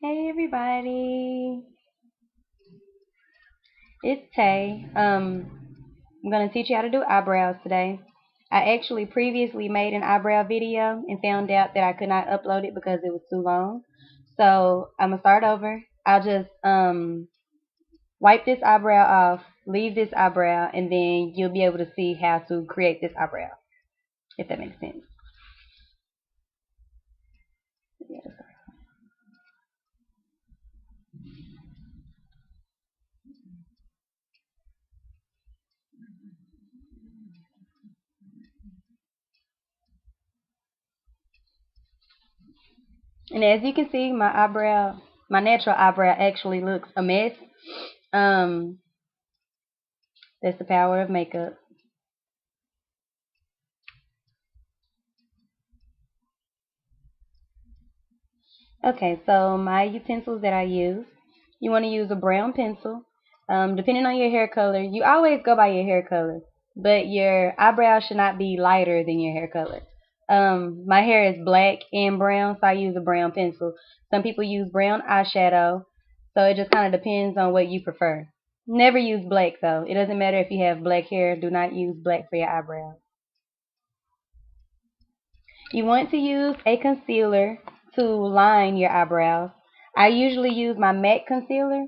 Hey everybody, it's Tay. I'm gonna teach you how to do eyebrows today. I actually previously made an eyebrow video and found out that I could not upload it because it was too long. So I'm gonna start over. I'll just wipe this eyebrow off, leave this eyebrow, and then you'll be able to see how to create this eyebrow, if that makes sense. Yeah. And as you can see, my natural eyebrow actually looks a mess. Um, that's the power of makeup. Okay, so my utensils that I use, you want to use a brown pencil. Depending on your hair color, you always go by your hair color, but your eyebrows should not be lighter than your hair color. My hair is black and brown, so I use a brown pencil. Some people use brown eyeshadow, so it just kind of depends on what you prefer. Never use black though. It doesn't matter if you have black hair, do not use black for your eyebrows. You want to use a concealer to line your eyebrows. I usually use my MAC concealer.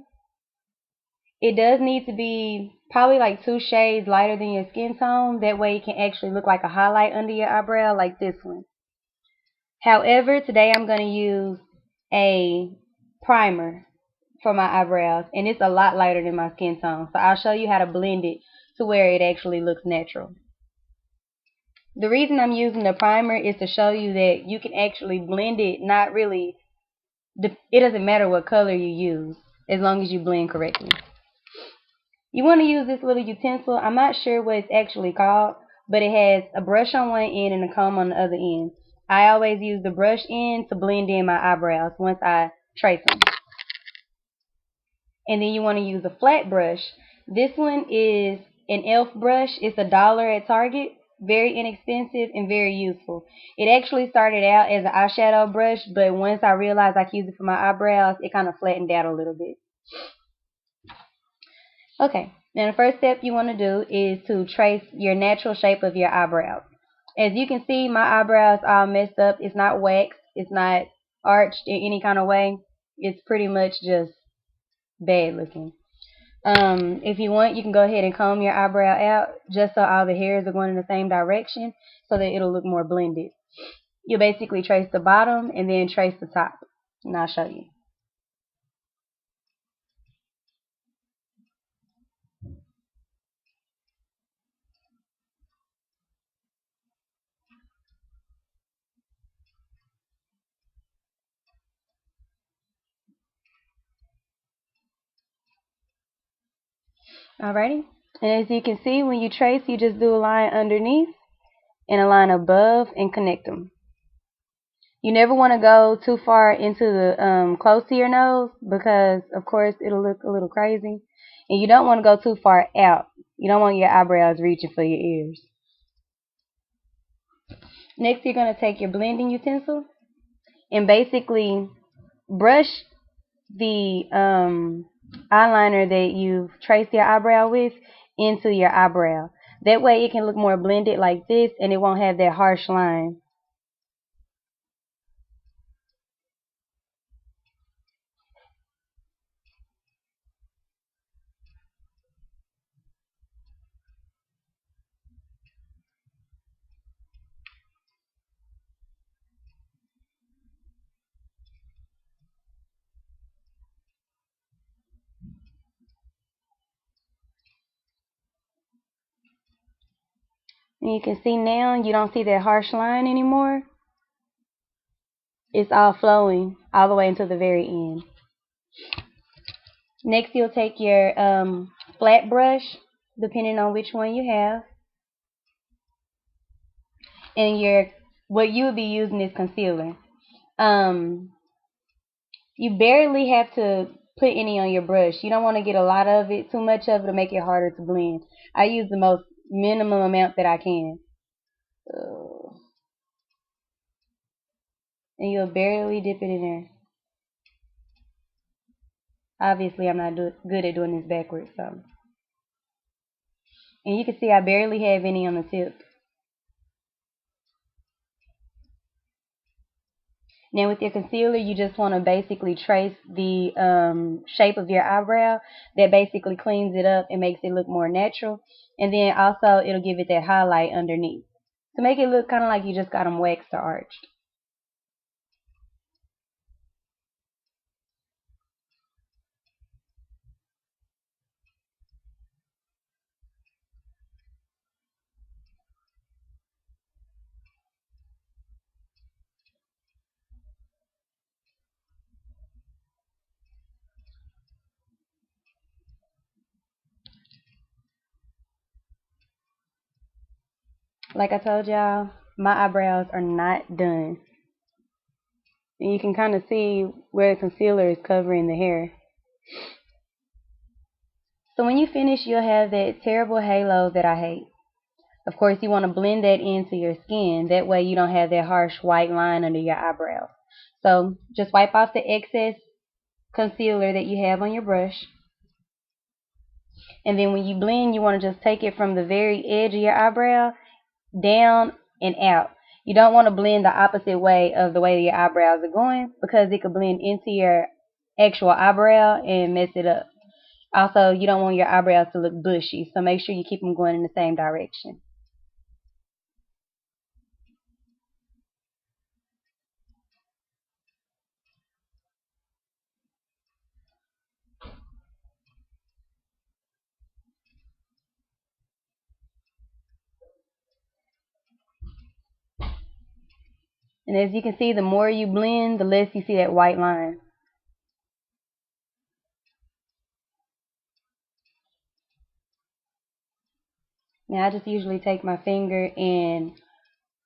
It does need to be probably like 2 shades lighter than your skin tone. That way it can actually look like a highlight under your eyebrow like this one. However, today I'm going to use a primer for my eyebrows, and it's a lot lighter than my skin tone. So I'll show you how to blend it to where it actually looks natural. The reason I'm using the primer is to show you that you can actually blend it, not really, it doesn't matter what color you use as long as you blend correctly. You want to use this little utensil. I'm not sure what it's actually called, but it has a brush on one end and a comb on the other end. I always use the brush end to blend in my eyebrows once I trace them. And then you want to use a flat brush. This one is an e.l.f. brush. It's $1 at Target. Very inexpensive and very useful. It actually started out as an eyeshadow brush, but once I realized I could use it for my eyebrows, it kind of flattened out a little bit. Okay, now the first step you want to do is to trace your natural shape of your eyebrows. As you can see, my eyebrows are all messed up. It's not waxed. It's not arched in any kind of way. It's pretty much just bad looking. If you want, you can go ahead and comb your eyebrow out just so all the hairs are going in the same direction so that it'll look more blended. You basically trace the bottom and then trace the top, and I'll show you. Alrighty? And as you can see, when you trace, you just do a line underneath and a line above and connect them. You never want to go too far into the close to your nose because, of course, it'll look a little crazy. And you don't want to go too far out. You don't want your eyebrows reaching for your ears. Next, you're going to take your blending utensil and basically brush the eyeliner that you've traced your eyebrow with into your eyebrow. That way it can look more blended like this and it won't have that harsh line. And you can see now you don't see that harsh line anymore. It's all flowing all the way until the very end. Next, you'll take your flat brush, depending on which one you have, and what you would be using is concealer. Um, you barely have to put any on your brush. You don't want to get a lot of it, too much of it to make it harder to blend. I use the most minimum amount that I can. And you'll barely dip it in there. Obviously, I'm not good at doing this backwards, so. And you can see I barely have any on the tip. Now with your concealer, you just want to basically trace the shape of your eyebrow. That basically cleans it up and makes it look more natural. And then also it'll give it that highlight underneath to make it look kind of like you just got them waxed or arched. Like I told y'all, my eyebrows are not done. And you can kind of see where the concealer is covering the hair. So when you finish, you'll have that terrible halo that I hate. Of course, you want to blend that into your skin. That way you don't have that harsh white line under your eyebrows. So just wipe off the excess concealer that you have on your brush. And then when you blend, you want to just take it from the very edge of your eyebrow down and out. You don't want to blend the opposite way of the way your eyebrows are going because it could blend into your actual eyebrow and mess it up. Also, you don't want your eyebrows to look bushy, so make sure you keep them going in the same direction. And as you can see, the more you blend, the less you see that white line. Now I just usually take my finger and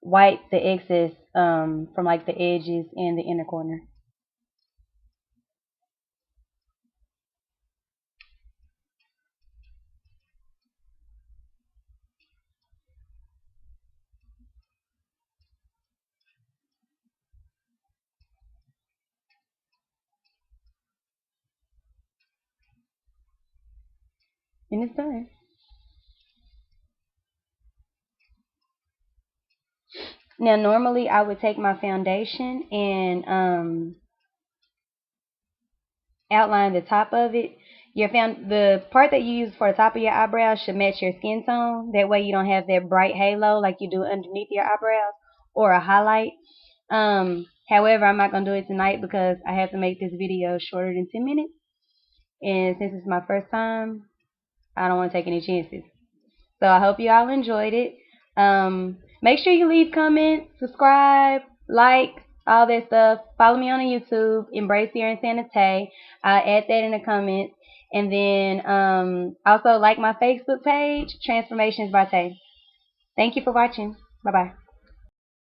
wipe the excess from like the edges and the inner corner. And it's done. Now normally I would take my foundation and outline the top of it. The part that you use for the top of your eyebrows should match your skin tone. That way you don't have that bright halo like you do underneath your eyebrows or a highlight. However, I'm not gonna do it tonight because I have to make this video shorter than 10 minutes. And since it's my first time, I don't want to take any chances. So I hope you all enjoyed it. Make sure you leave comments, subscribe, like, all that stuff. Follow me on YouTube, Embrace Your Insanity Taye. I'll add that in the comments. And then also like my Facebook page, Transformations by Taye. Thank you for watching. Bye-bye.